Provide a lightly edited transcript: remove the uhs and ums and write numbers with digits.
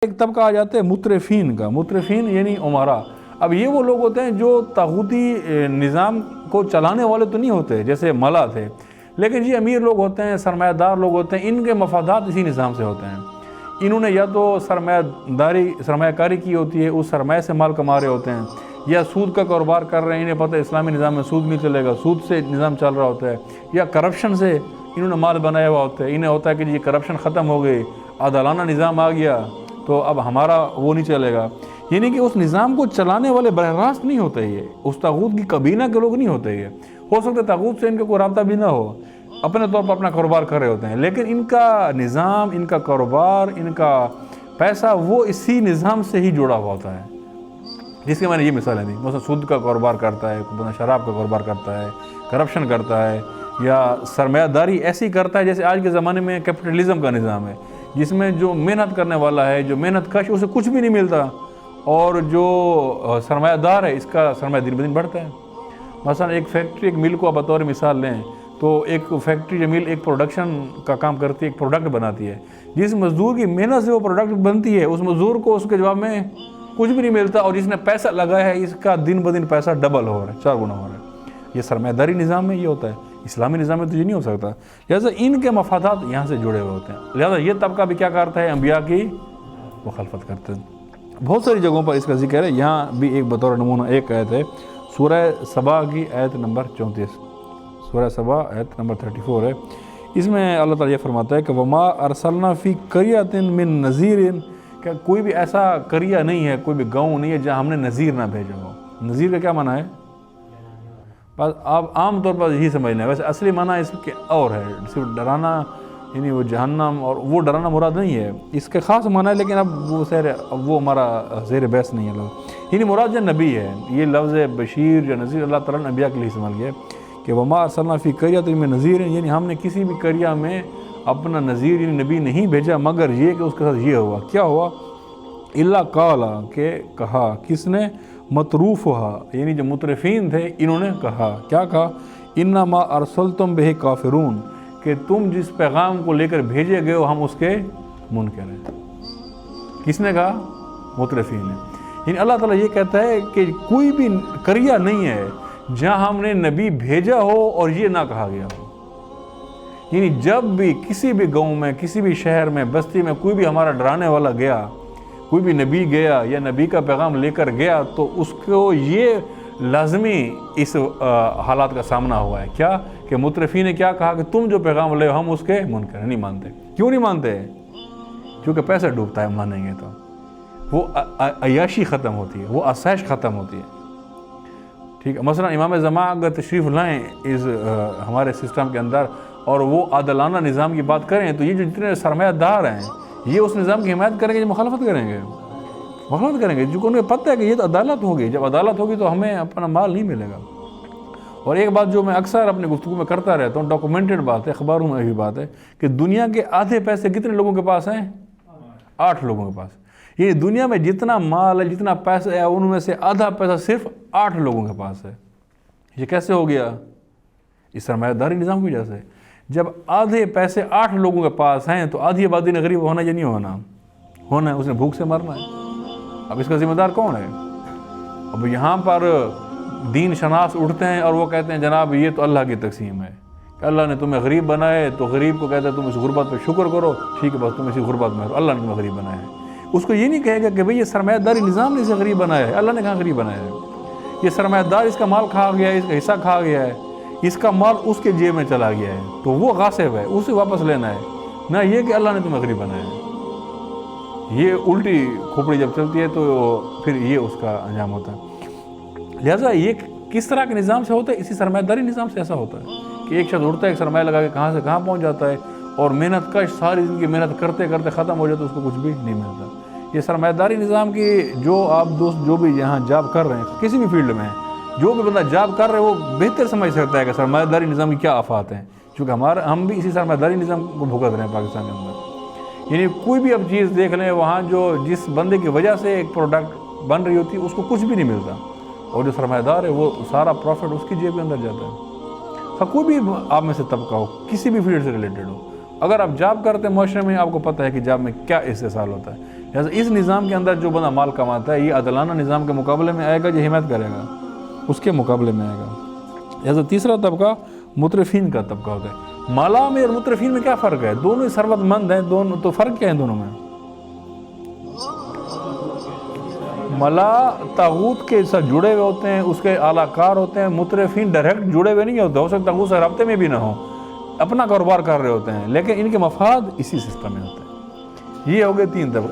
ایک طبقہ آ جاتا ہے مترفین کا. مترفین یعنی عمرا. اب یہ وہ لوگ ہوتے ہیں جو طاغوتی نظام کو چلانے والے تو نہیں ہوتے جیسے ملا تھے، لیکن یہ امیر لوگ ہوتے ہیں، سرمایہ دار لوگ ہوتے ہیں. ان کے مفادات اسی نظام سے ہوتے ہیں. انہوں نے یا تو سرمایہ کاری کی ہوتی ہے، اس سرمایہ سے مال کما رہے ہوتے ہیں، یا سود کا کاروبار کر رہے ہیں. انہیں پتہ ہے اسلامی نظام میں سود نہیں چلے گا، سود سے نظام چل رہا ہوتا ہے، یا کرپشن سے انہوں نے مال بنایا ہوا ہوتا ہے. انہیں ہوتا ہے کہ یہ کرپشن ختم ہو گئی، عادلانہ نظام آ گیا تو اب ہمارا وہ نہیں چلے گا. یعنی کہ اس نظام کو چلانے والے براہ راست نہیں ہوتے، یہ اس طاغوت کی کابینہ کے لوگ نہیں ہوتے. یہ ہو سکتا ہے طاغوت سے ان کا کوئی رابطہ بھی نہ ہو، اپنے طور پر اپنا کاروبار کر رہے ہوتے ہیں، لیکن ان کا نظام، ان کا کاروبار، ان کا پیسہ وہ اسی نظام سے ہی جڑا ہوا ہوتا ہے. جس کے میں نے یہ مثالیں دی، مثلا سود کا کاروبار کرتا ہے، شراب کا کاروبار کرتا ہے، کرپشن کرتا ہے، یا سرمایہ داری ایسی کرتا ہے جیسے آج کے زمانے میں کیپٹلزم کا نظام ہے، جس میں جو محنت کرنے والا ہے، جو محنت کش، اسے کچھ بھی نہیں ملتا، اور جو سرمایہ دار ہے اس کا سرمایہ دن بدن بڑھتا ہے. مثلا ایک فیکٹری، ایک مل کو آپ بطور مثال لیں تو ایک فیکٹری یا مل ایک پروڈکشن کا کام کرتی ہے، ایک پروڈکٹ بناتی ہے. جس مزدور کی محنت سے وہ پروڈکٹ بنتی ہے، اس مزدور کو اس کے جواب میں کچھ بھی نہیں ملتا، اور جس نے پیسہ لگایا ہے اس کا دن بدن پیسہ ڈبل ہو رہا ہے، 4 گنا ہو رہا ہے. یہ سرمایہ داری نظام میں یہ ہوتا ہے، اسلامی نظام میں تو یہ نہیں ہو سکتا. لہٰذا ان کے مفادات یہاں سے جڑے ہوئے ہوتے ہیں. لہٰذا یہ طبقہ بھی کیا کرتا ہے؟ انبیاء کی مخالفت کرتے ہیں. بہت ساری جگہوں پر اس کا ذکر ہے. یہاں بھی ایک بطور نمونہ ایک آیت ہے، سورہ سبا کی آیت نمبر 34، سورہ سبا آیت نمبر 34 ہے. اس میں اللہ تعالیٰ یہ فرماتا ہے کہ وما ارسلنا فی قریۃ من نذیر، کہ کوئی بھی ایسا قریہ نہیں ہے، کوئی بھی گاؤں نہیں ہے جہاں ہم نے نذیر نہ بھیجا ہو. نذیر کا کیا معنی ہے؟ بس آپ عام طور پر یہی سمجھ لیں، ویسے اصلی معنی اس کے اور ہے، صرف ڈرانا، یعنی وہ جہنم اور وہ ڈرانا مراد نہیں ہے، اس کے خاص معنی ہے، لیکن اب وہ ہمارا زیر بحث نہیں ہے لفظ. یعنی مراد جو نبی ہے، یہ لفظ بشیر یا نذیر اللہ تعالیٰ نے انبیاء کے لیے استعمال کیا کہ وما ارسلنا فی قریۃ من نذیر، یعنی ہم نے کسی بھی قریہ میں اپنا نذیر یعنی نبی نہیں بھیجا مگر یہ کہ اس کے ساتھ یہ ہوا. کیا ہوا؟ الا قال، کہ کہا، کس نے؟ متروفہا، یعنی جو مترفین تھے انہوں نے کہا. کیا کہا؟ انما ارسلتم بہ کافرون، کہ تم جس پیغام کو لے کر بھیجے گئے ہو ہم اس کے منکر ہیں. کس نے کہا؟ مترفین نے. یعنی اللہ تعالیٰ یہ کہتا ہے کہ کوئی بھی قریہ نہیں ہے جہاں ہم نے نبی بھیجا ہو اور یہ نہ کہا گیا ہو. یعنی جب بھی کسی بھی گاؤں میں، کسی بھی شہر میں، بستی میں کوئی بھی ہمارا ڈرانے والا گیا، کوئی بھی نبی گیا یا نبی کا پیغام لے کر گیا، تو اس کو یہ لازمی اس حالات کا سامنا ہوا ہے. کیا کہ مترفین نے کیا کہا کہ تم جو پیغام لے ہم اس کے منکر نہیں مانتے. کیوں نہیں مانتے؟ کیونکہ پیسہ ڈوبتا ہے، مانیں گے تو وہ عیاشی ختم ہوتی ہے، وہ آسائش ختم ہوتی ہے. ٹھیک ہے. مثلا امام زمان اگر تشریف لائیں اس ہمارے سسٹم کے اندر اور وہ عادلانہ نظام کی بات کریں، تو یہ جو جتنے سرمایہ دار ہیں یہ اس نظام کی حمایت کریں گے، مخالفت کریں گے، مخالفت کریں گے، جو انہیں پتہ ہے کہ یہ تو عدالت ہوگی. جب عدالت ہوگی تو ہمیں اپنا مال نہیں ملے گا. اور ایک بات جو میں اکثر اپنے گفتگو میں کرتا رہتا ہوں، ڈاکومنٹڈ بات ہے، اخباروں میں بھی بات ہے، کہ دنیا کے آدھے پیسے کتنے لوگوں کے پاس ہیں؟ 8 لوگوں کے پاس. یہ دنیا میں جتنا مال ہے، جتنا پیسہ ہے، ان میں سے آدھا پیسہ صرف 8 لوگوں کے پاس ہے. یہ کیسے ہو گیا؟ اس سرمایہ داری نظام کی وجہ سے. جب آدھے پیسے 8 لوگوں کے پاس ہیں تو آدھی آبادی نے غریب ہونا یا نہیں ہونا؟ ہونا ہے. اس نے بھوک سے مرنا ہے. اب اس کا ذمہ دار کون ہے؟ اب یہاں پر دین شناس اٹھتے ہیں اور وہ کہتے ہیں جناب یہ تو اللہ کی تقسیم ہے، کہ اللہ نے تمہیں غریب بنایا ہے، تو غریب کو کہتے ہیں تم اس غربت پہ شکر کرو، ٹھیک ہے بس تم اسی غربت میں، اللہ نے تمہیں غریب بنایا ہے. اس کو یہ نہیں کہے گا کہ بھئی یہ سرمایہ داری نظام نے اسے غریب بنایا ہے، اللہ نے کہاں غریب بنایا ہے. یہ سرمایہ دار اس کا مال کھا گیا ہے، اس کا حصہ کھا گیا ہے، اس کا مال اس کے جیب میں چلا گیا ہے، تو وہ غاصب ہے، اسے واپس لینا ہے، نہ یہ کہ اللہ نے تمہیں غریب بنایا ہے. یہ الٹی کھوپڑی جب چلتی ہے تو پھر یہ اس کا انجام ہوتا ہے. لہٰذا یہ کس طرح کے نظام سے ہوتا ہے؟ اسی سرمایہ داری نظام سے ایسا ہوتا ہے کہ ایک شخص اڑتا ہے، ایک سرمایہ لگا کے کہاں سے کہاں پہنچ جاتا ہے، اور محنت کش ساری زندگی محنت کرتے کرتے ختم ہو جاتا ہے، اس کو کچھ بھی نہیں ملتا. یہ سرمایہ داری نظام کی جو آپ دوست جو بھی یہاں جاب کر رہے ہیں، کسی بھی فیلڈ میں ہیں، جو بھی بندہ جاب کر رہے ہیں وہ بہتر سمجھ سکتا ہے کہ سرمایہ داری نظام کی کیا آفات ہیں، چونکہ ہم بھی اسی سرمایہ داری نظام کو بھگت رہے ہیں پاکستان کے اندر. یعنی کوئی بھی اب چیز دیکھ لیں، وہاں جو جس بندے کی وجہ سے ایک پروڈکٹ بن رہی ہوتی ہے اس کو کچھ بھی نہیں ملتا، اور جو سرمایہ دار ہے وہ سارا پروفٹ اس کی جیب کے اندر جاتا ہے. کوئی بھی آپ میں سے طبقہ ہو، کسی بھی فیلڈ سے ریلیٹڈ ہو، اگر آپ جاب کرتے ہیں معاشرے میں، آپ کو پتہ ہے کہ جاب میں کیا استحصال ہوتا ہے. لہٰذا اس نظام کے اندر جو بندہ مال کماتا ہے، یہ عدلانہ نظام کے مقابلے میں آئے گا، جو حمایت کرے گا اس کے مقابلے میں آئے گا. لہٰذا تیسرا طبقہ مترفین کا طبقہ ہوتا ہے. مالا میں اور مترفین میں کیا فرق ہے؟ دونوں ہی ثروت مند ہیں، دونوں. تو فرق کیا ہے دونوں میں؟ ملا طاغوت کے ساتھ جڑے ہوئے ہوتے ہیں، اس کے اعلیٰ کار ہوتے ہیں. مترفین ڈائریکٹ جڑے ہوئے نہیں ہوتے، ہو سکتا ہے اس سے رابطے میں بھی نہ ہوں، اپنا کاروبار کر رہے ہوتے ہیں، لیکن ان کے مفاد اسی سسٹم میں ہوتے ہیں. یہ ہو گئے 3 طبقے.